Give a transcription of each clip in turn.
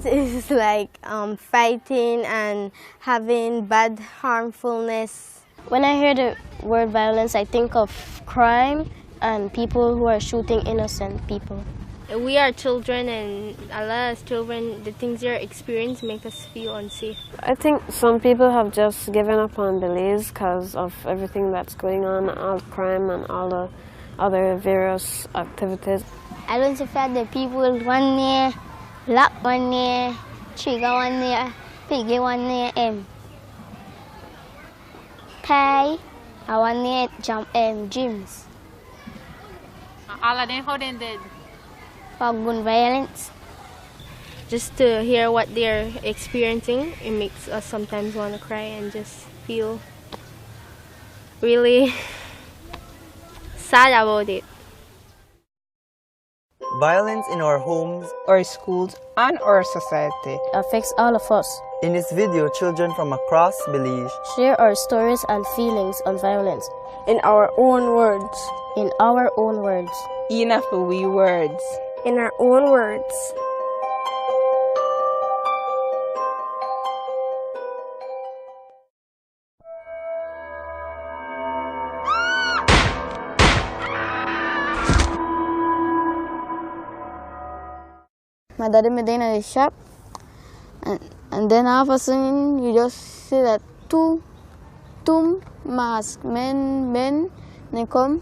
is like fighting and having bad harmfulness. When I hear the word violence, I think of crime and people who are shooting innocent people. We are children, and a lot of children, the things they're experiencing make us feel unsafe. I think some people have just given up on Belize because of everything that's going on, all the crime and all the other various activities. I don't think that the people one near, lock one near, trigger one near, piggy one near, pay, I one near jump gyms. All of them, how they did? For gun violence. Just to hear what they're experiencing, it makes us sometimes want to cry and just feel really sad about it. Violence in our homes, our schools, and our society Affects all of us. In this video, children from across Belize Share our stories and feelings on violence. In our own words. In our own words. Enough we words. In our own words. My daddy made in the shop, and then all of a sudden you just see that two masked men, they come,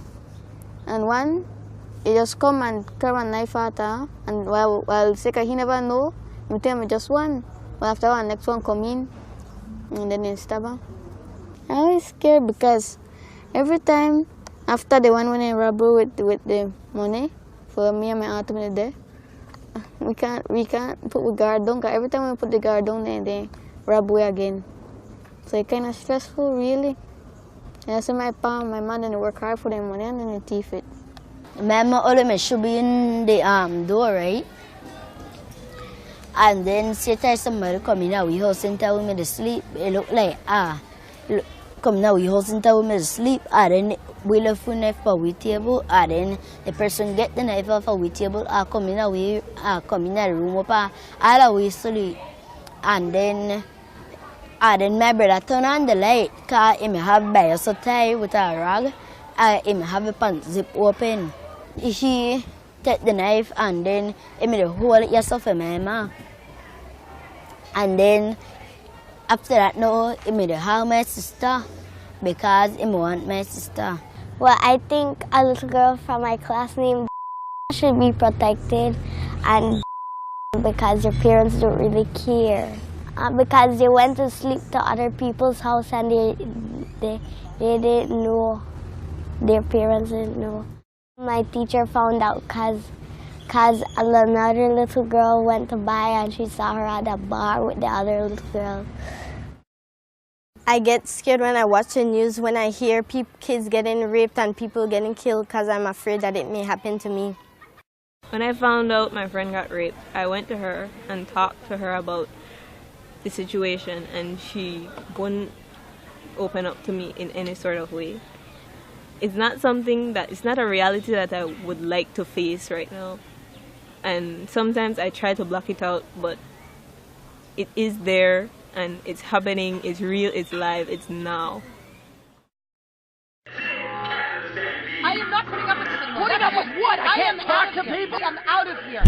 and one, he just come and carry a knife at her, and while Seka, he never know, you tell me just one, but after one, next one come in, and then they stab her. I was scared because every time after the one when they rob her with the money, for me and my aunt when they there, we can't put the guard down, because every time we put the guard down, they rob away again. So it's kind of stressful, really. And I see my pa and my mother, they work hard for their money and then they thief it. Mama always should be in the door, right? And then somebody come in our house and tell me to sleep. It look like come now we house and tell me to sleep. And then we left the knife for we table. And then the person get the knife off for we table. Come in the room up. All we sleep. And then my brother turn on the light. Cause he may have bear so tight with a rag. He may have a pants zip open. He take the knife and then he made a hole yourself in my mouth. And then after that, no, he made a harm my sister because he want my sister. Well, I think a little girl from my class named should be protected, and because your parents don't really care. Because they went to sleep to other people's house and they didn't know. Their parents didn't know. My teacher found out because another little girl went to buy and she saw her at a bar with the other little girl. I get scared when I watch the news, when I hear kids getting raped and people getting killed, because I'm afraid that it may happen to me. When I found out my friend got raped, I went to her and talked to her about the situation, and she wouldn't open up to me in any sort of way. It's not a reality that I would like to face right now. And sometimes I try to block it out, but it is there and it's happening, it's real, it's live, it's now. I am not putting up with this anymore. Putting up with what? I can't talk to people. I'm out of here.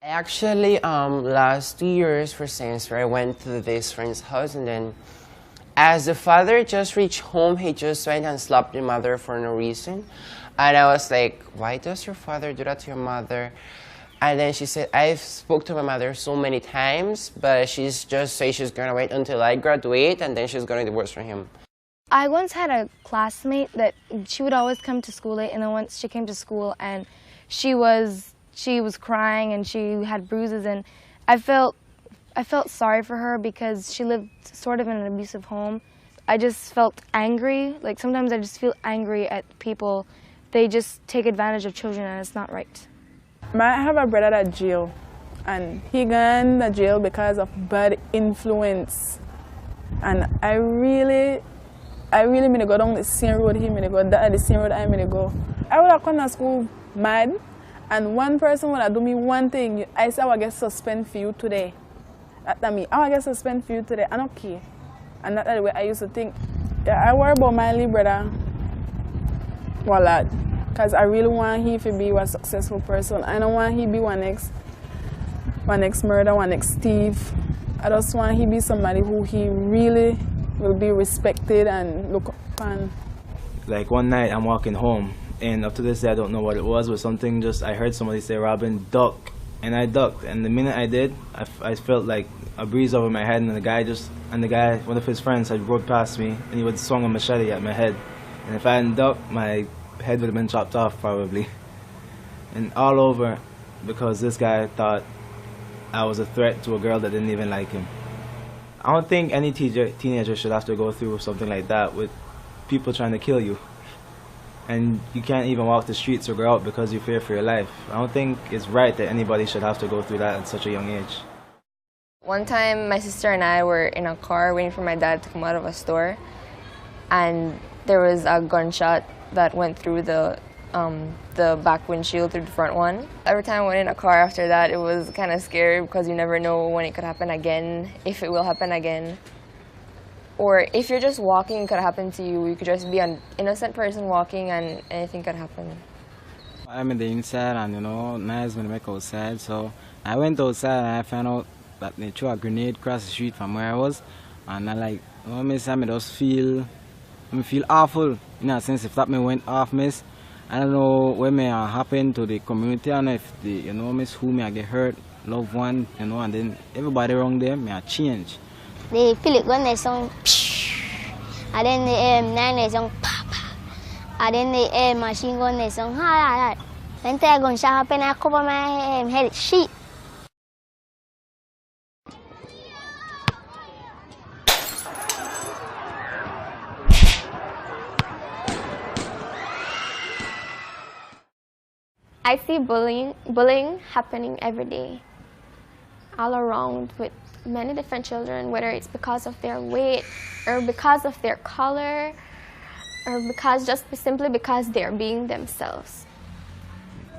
Actually, last 2 years for semester, I went to this friend's house, and then as the father just reached home, he just went and slapped the mother for no reason. And I was like, why does your father do that to your mother? And then she said, I've spoke to my mother so many times, but she's just say she's gonna wait until I graduate, and then she's gonna divorce from him. I once had a classmate that she would always come to school late, and then once she came to school and she was crying and she had bruises, and I felt sorry for her because she lived sort of in an abusive home. I just felt angry. Like sometimes I just feel angry at people. They just take advantage of children, and it's not right. I have a brother at jail, and he gone to jail because of bad influence. And I really mean to go down the same road he mean to go, the same road I mean to go. I would have come to school mad, and one person wanna do me one thing, I say I will get suspended for you today. That me, I will get suspended for you today. I don't care. And that's the way I used to think. Yeah, I worry about my little brother a lot, because I really want him to be a successful person. I don't want him to be one next murder, one next thief. I just want him to be somebody who he really will be respected and look upon. Like one night I'm walking home, and up to this day I don't know what it was, but something just, I heard somebody say, "Robin, duck," and I ducked, and the minute I did, I felt like a breeze over my head, and the guy, one of his friends had rode past me, and he would swung a machete at my head, and if I hadn't ducked, my head would have been chopped off probably. And all over because this guy thought I was a threat to a girl that didn't even like him. I don't think any teenager should have to go through something like that with people trying to kill you. And you can't even walk the streets or go out because you fear for your life. I don't think it's right that anybody should have to go through that at such a young age. One time, my sister and I were in a car waiting for my dad to come out of a store, and there was a gunshot that went through the back windshield through the front one. Every time I went in a car after that, it was kind of scary because you never know when it could happen again, if it will happen again. Or if you're just walking, it could happen to you. You could just be an innocent person walking and anything could happen. I'm in the inside and nice when I make outside, so I went outside and I found out that they threw a grenade across the street from where I was, and I just feel awful in a sense. If that me went off, miss, I don't know what may happen to the community, and if the miss who may get hurt, loved one, and then everybody around there may change. The Philip gun they song and then the M9 they song pa pa, and then the air machine gun they song ha ha ha. When the gunshot happen, I cover my head sheet. I see bullying happening every day, all around with many different children, whether it's because of their weight or because of their color or simply because they're being themselves.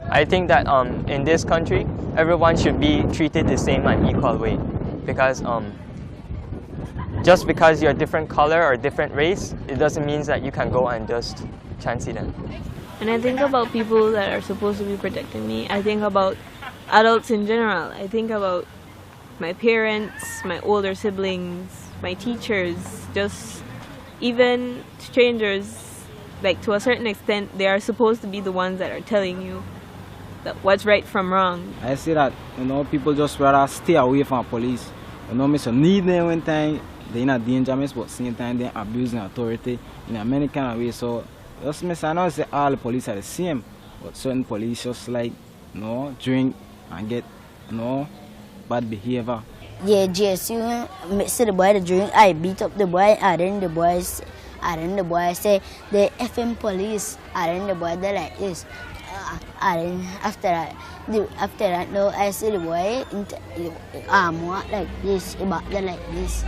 I think that in this country, everyone should be treated the same and equal way, because just because you're a different color or different race, it doesn't mean that you can go and just fancy them. And I think about people that are supposed to be protecting me. I think about adults in general. I think about my parents, my older siblings, my teachers, just even strangers. Like, to a certain extent, they are supposed to be the ones that are telling you that what's right from wrong. I see that, people just rather stay away from police. So need them one time, they're not dangerous, but same time they're abusing authority in a many kind of ways. So just I know say all the police are the same, but certain police just like drink and get bad behavior. Yeah, JSU see the boy the drink, I beat up the boy, and then the boy say the FM police, and then the boy they like this. And then after that no, I see the boy like this, about they like this.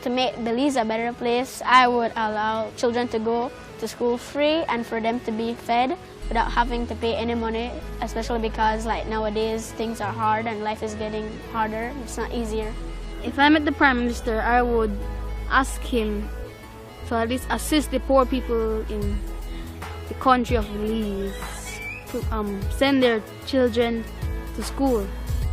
To make Belize a better place, I would allow children to go to school free and for them to be fed without having to pay any money, especially because like nowadays things are hard and life is getting harder. It's not easier. If I met the Prime Minister, I would ask him to at least assist the poor people in the country of Belize to send their children to school.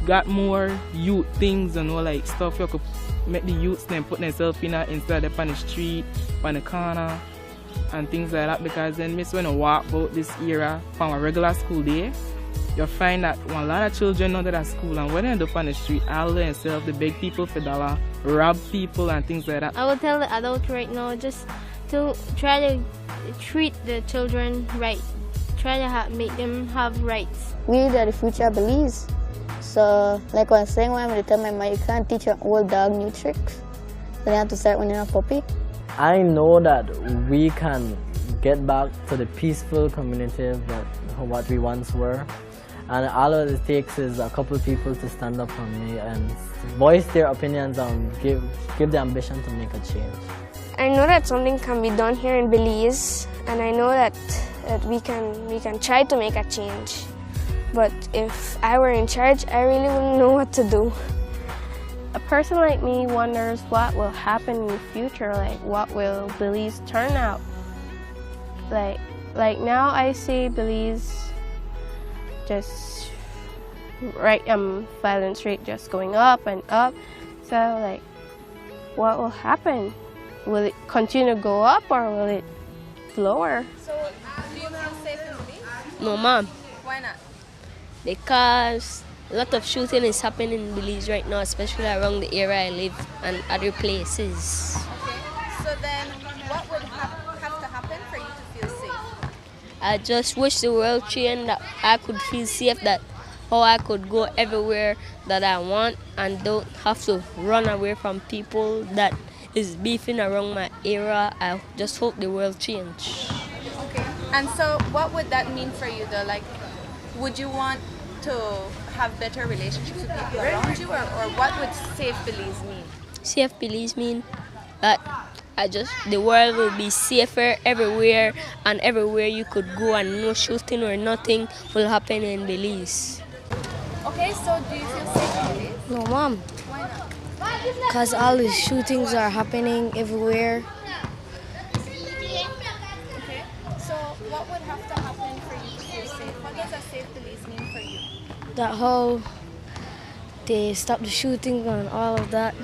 Got more youth things and like stuff you could make the youths then put themselves instead of on the street, on the corner and things like that, because then miss when I walk about this era from a regular school day, you'll find that a lot of children not at school, and when they end up on the street, all themselves, they beg people for $1, rob people and things like that. I would tell the adults right now just to try to treat the children right, try to make them have rights. We are the future of Belize. So, like I was saying, when I'm going to tell my mom, you can't teach an old dog new tricks. So they have to start when you're a puppy. I know that we can get back to the peaceful community that what we once were. And all it takes is a couple people to stand up for me and voice their opinions and give the ambition to make a change. I know that something can be done here in Belize, and I know that we can try to make a change. But if I were in charge, I really wouldn't know what to do. A person like me wonders what will happen in the future, like what will Belize turn out. Like now I see Belize just violence rate just going up and up. So like, what will happen? Will it continue to go up or will it lower? So, do you feel safe in Belize? No, ma'am. Why not? Because a lot of shooting is happening in Belize right now, especially around the area I live and other places. Okay. So then, what would have to happen for you to feel safe? I just wish the world changed, that I could feel safe, that how I could go everywhere that I want and don't have to run away from people that is beefing around my area. I just hope the world change. Okay. And so what would that mean for you though? Like, would you want to have better relationships with people around you, or what would safe Belize mean? Safe Belize mean that the world will be safer everywhere, and everywhere you could go and no shooting or nothing will happen in Belize. Okay, so do you feel safe in Belize? No, Mom. Why not? Because all the shootings are happening everywhere. Okay, so what would have to happen for you to feel safe? What does a safe Belize mean for you? That how they stop the shooting and all of that.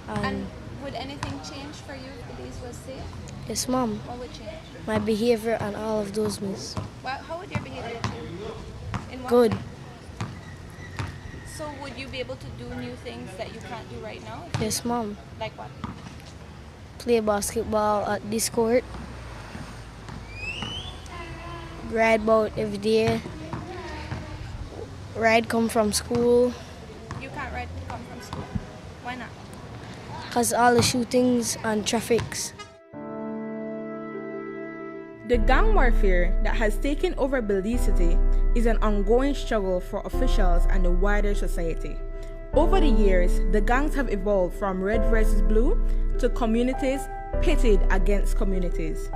And would anything change for you if Belize was safe? Yes, Mom. What would change? My behavior and all of those, miss. How would your behavior change? In what Good. way? So would you be able to do new things that you can't do right now? Yes, Mom. Like what? Play basketball at this court. Ride boat every day. Ride come from school. You can't ride come from school. Why not? Because all the shootings and traffics. The gang warfare that has taken over Belize City is an ongoing struggle for officials and the wider society. Over the years, the gangs have evolved from red versus blue to communities pitted against communities.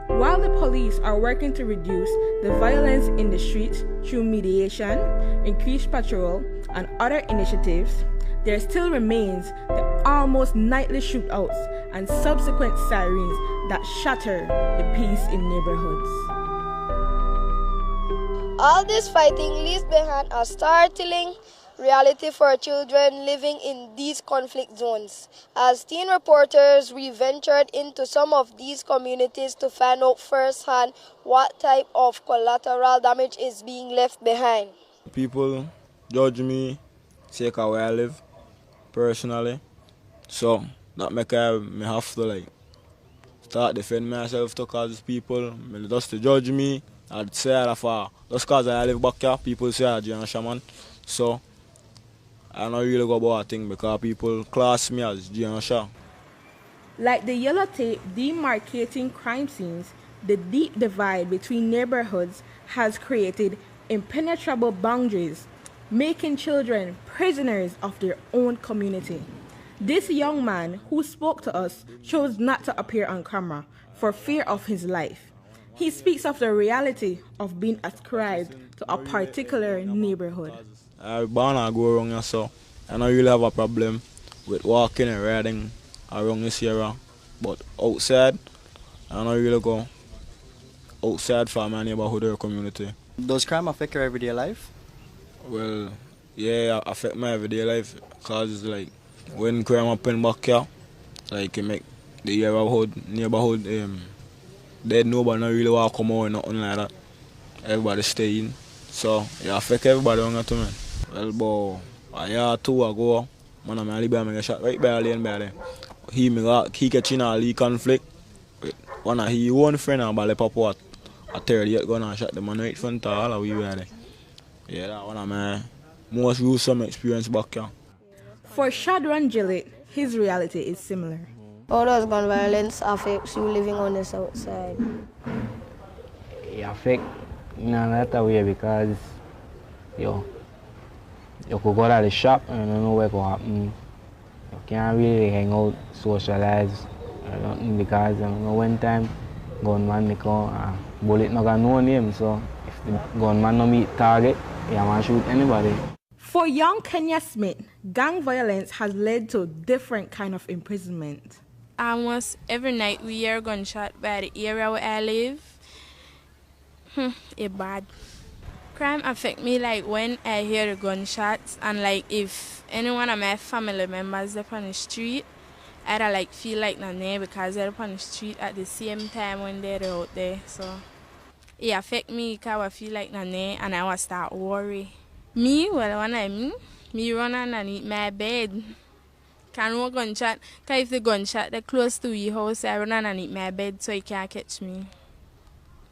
While the police are working to reduce the violence in the streets through mediation, increased patrol, and other initiatives, there still remains the almost nightly shootouts and subsequent sirens that shatter the peace in neighborhoods. All this fighting leaves behind a startling reality for children living in these conflict zones. As teen reporters, we ventured into some of these communities to find out firsthand what type of collateral damage is being left behind. People judge me, say where I live, personally. So that make me have to start defend myself to cause people just to judge me. I'd say that just cause I live back here, people say I'm a shaman. So I don't really go about a thing because people class me as Giansha. Like the yellow tape demarcating crime scenes, the deep divide between neighborhoods has created impenetrable boundaries, making children prisoners of their own community. This young man who spoke to us chose not to appear on camera for fear of his life. He speaks of the reality of being ascribed to a particular neighborhood. I born and go around here, so I don't really have a problem with walking and riding around this area. But outside, I don't really go outside from my neighborhood or community. Does crime affect your everyday life? Well, yeah, it affect my everyday life because it's when crime happen back here, it make the neighborhood dead. Nobody don't really want to come out or nothing like that. Everybody stay in. So it affect everybody on that, man. Well, but a year or two ago, man, I get shot right by the lane by there. He catch in a conflict with one of his own friend and Bale Papa a 38 gun and shot the man right in front of all of we were there. Yeah, that one of my most gruesome experience back here. For Shadran Gillett, his reality is similar. How does gun violence affect you living on the south side? It affects in a lot of way because yo, you could go to the shop and you don't know what could happen. You can't really hang out, socialize, or nothing because you know one time gunman they come, bullet not got no name, so if the gunman no meet target, he want to shoot anybody. For young Kenya Smith, gang violence has led to different kind of imprisonment. Almost every night we hear gunshot by the area where I live. It's bad. Crime affect me like when I hear the gunshots and like if any one of my family members are on the street, I like feel like none because they're on the street at the same time when they're out there. So it affect me because I feel like none and I will start worry. Me, well, when I me run underneath my bed. Can't no gunshot. Because if the gunshot they're close to your house, I run underneath my bed so you can't catch me.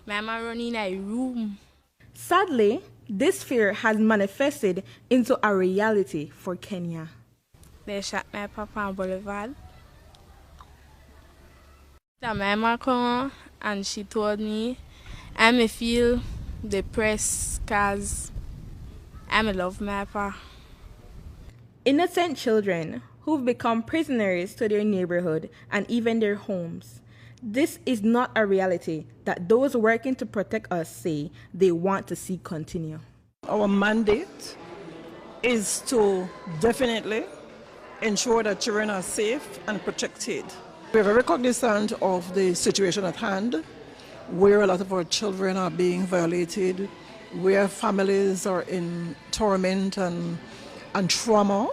My mama run in a room. Sadly, this fear has manifested into a reality for Kenya. They shot my papa on Boulevard. My mama came and she told me I may feel depressed because I love my papa. Innocent children who've become prisoners to their neighborhood and even their homes. This is not a reality that those working to protect us say they want to see continue. Our mandate is to definitely ensure that children are safe and protected. We are very cognizant of the situation at hand, where a lot of our children are being violated, where families are in torment and trauma.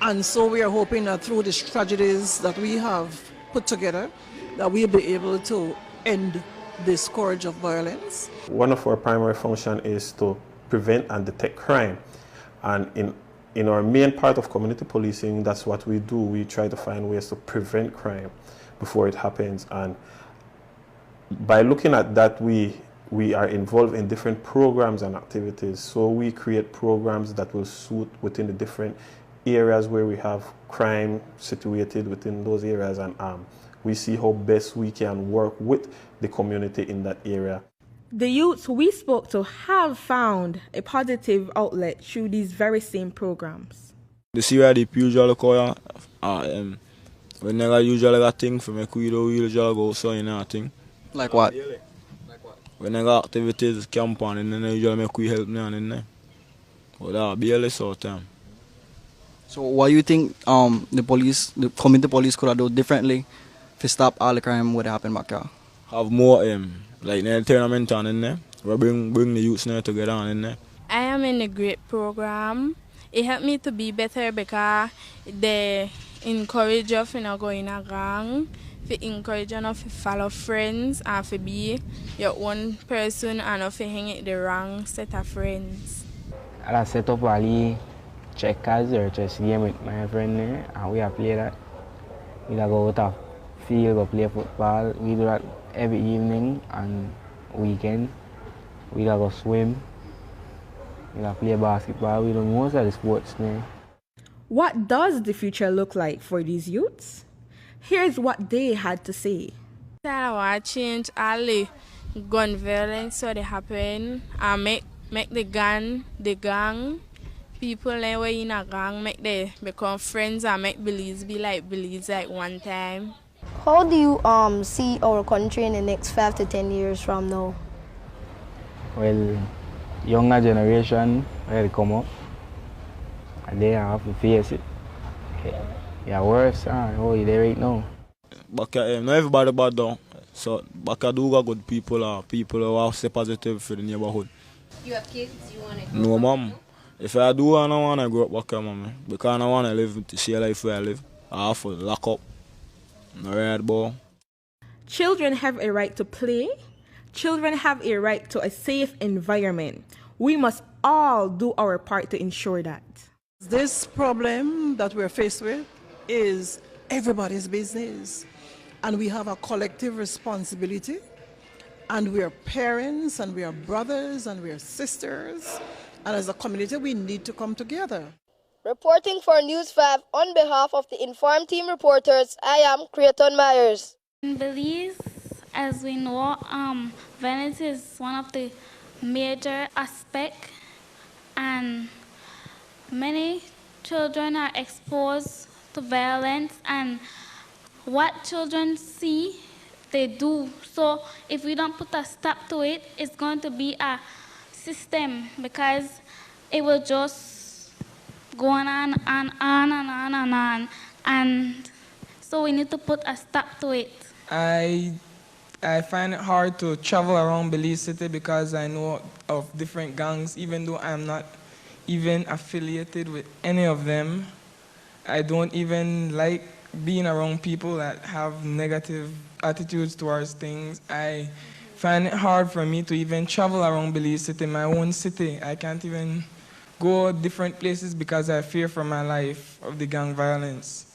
And so we are hoping that through these tragedies that we have put together, that we'll be able to end this scourge of violence. One of our primary functions is to prevent and detect crime. And in our main part of community policing, that's what we do. We try to find ways to prevent crime before it happens. And by looking at that, we are involved in different programs and activities. So we create programs that will suit within the different areas where we have crime situated within those areas, and we see how best we can work with the community in that area. The youths we spoke to have found a positive outlet through these very same programs. The area the usually call when they usually got things for me, we usually go so in a thing. Like what? When they got activities, camp on, and then they usually make we help me on in there. But that barely so time. So what do you think the community police could have done differently to stop all the crime what happened back here? Have more like a tournament on in there. We bring the youths now together on in there. I am in a great program. It helped me to be better because they encourage us to go in a gang, to encourage us to follow friends and to be your own person and to hang it the wrong set of friends. I set up a checkers or chess game with my friend there, and we have played that. We go out of field, go play football. We do that every evening and weekend. We go swim. We play basketball. We do most of the sports there. What does the future look like for these youths? Here's what they had to say. I want to change all the gun violence so they happen and make the gang people that were in a gang, make they become friends and make Belize be like Belize like one time. How do you see our country in the next 5 to 10 years from now? Well, younger generation will come up and they have to face it. Yeah, worse how you there right now. But not everybody bad down. So but do got good people or people who are stay positive for the neighborhood. You have kids, you want to No, mom. If I do, I don't want to grow up back here, mommy. Because I want to live to see a life where I live. I have to lock up. No red ball. Children have a right to play. Children have a right to a safe environment. We must all do our part to ensure that. This problem that we're faced with is everybody's business. And we have a collective responsibility. And we are parents, and we are brothers, and we are sisters. And as a community, we need to come together. Reporting for News 5 on behalf of the Inform Team reporters, I am Creighton Myers. In Belize, as we know, violence is one of the major aspects, and many children are exposed to violence, and what children see, they do. So if we don't put a stop to it, it's going to be a system, because it will just go on and on and on and on. And so we need to put a stop to it. I find it hard to travel around Belize City because I know of different gangs, even though I'm not even affiliated with any of them. I don't even like being around people that have negative attitudes towards things. I find it hard for me to even travel around Belize City, my own city. I can't even go different places because I fear for my life of the gang violence.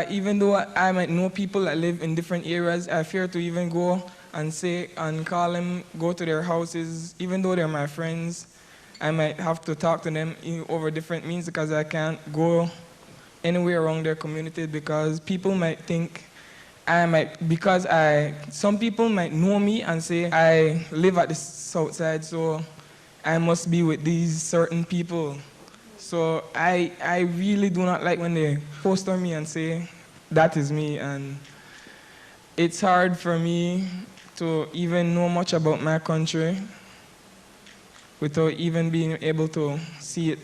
Even though I might know people that live in different areas, I fear to even go and say and call them, go to their houses, even though they're my friends. I might have to talk to them over different means because I can't go anywhere around their community because people might think some people might know me and say I live at the south side, so I must be with these certain people. So I really do not like when they post on me and say, that is me. And it's hard for me to even know much about my country without even being able to see it.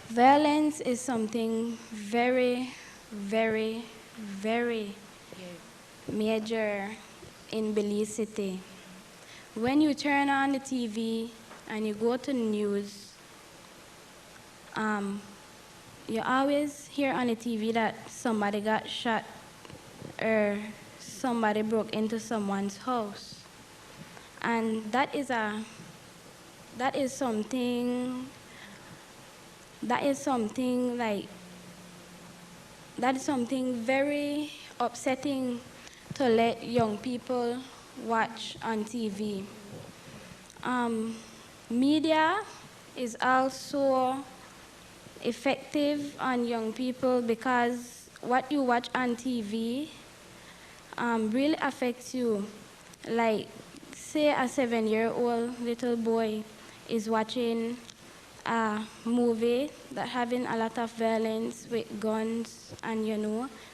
Violence is something very, very, very major in Belize City. When you turn on the TV and you go to the news, you always hear on the TV that somebody got shot or somebody broke into someone's house. And that is something very upsetting to let young people watch on TV. Media is also effective on young people because what you watch on TV really affects you. Like, say a 7-year-old little boy is watching a movie that having a lot of violence with guns and,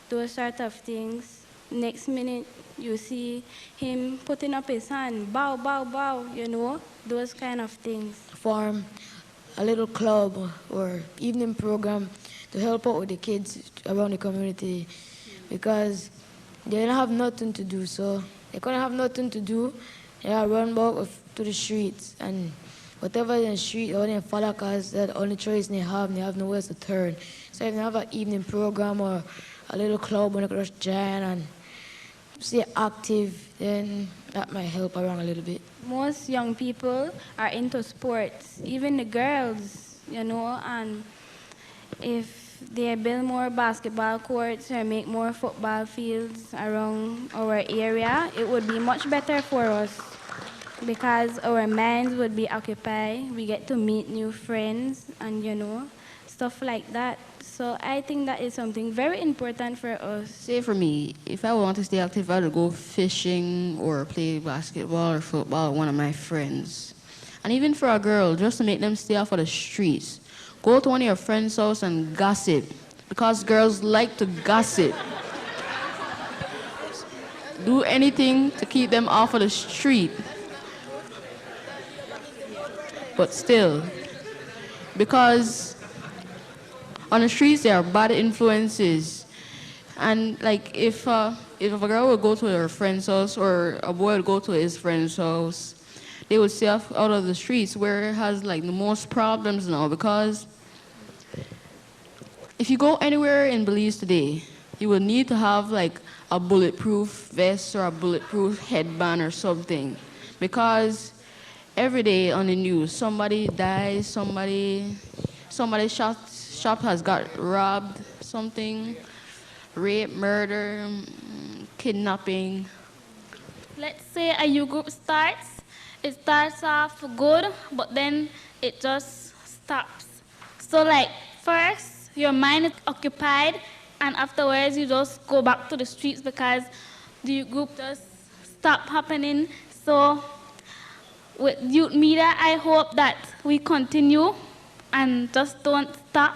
those sort of things. Next minute, you see him putting up his hand, bow, bow, bow, those kind of things. Form a little club or evening program to help out with the kids around the community because they don't have nothing to do. So they couldn't have nothing to do. They are run back to the streets and whatever in the street, all they follow because that's the only choice they have nowhere to turn. So if they have an evening program or a little club when they could just join and stay active, then that might help around a little bit. Most young people are into sports, even the girls, and if they build more basketball courts or make more football fields around our area, it would be much better for us because our minds would be occupied. We get to meet new friends and, stuff like that. So I think that is something very important for us. Say for me, if I want to stay active, I would go fishing or play basketball or football with one of my friends. And even for a girl, just to make them stay off of the streets, go to one of your friends' house and gossip, because girls like to gossip. Do anything to keep them off of the street. But still, because on the streets there are bad influences, and like if a girl would go to her friend's house or a boy would go to his friend's house, they would stay out of the streets where it has like the most problems now. Because if you go anywhere in Belize today, you will need to have like a bulletproof vest or a bulletproof headband or something, because every day on the news somebody dies, somebody's shop has got robbed, something, rape, murder, kidnapping. Let's say a youth group starts. It starts off good, but then it just stops. So like first your mind is occupied, and afterwards you just go back to the streets because the youth group just stopped happening. So with youth media, I hope that we continue and just don't stop.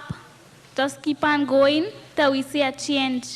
Just keep on going till we see a change.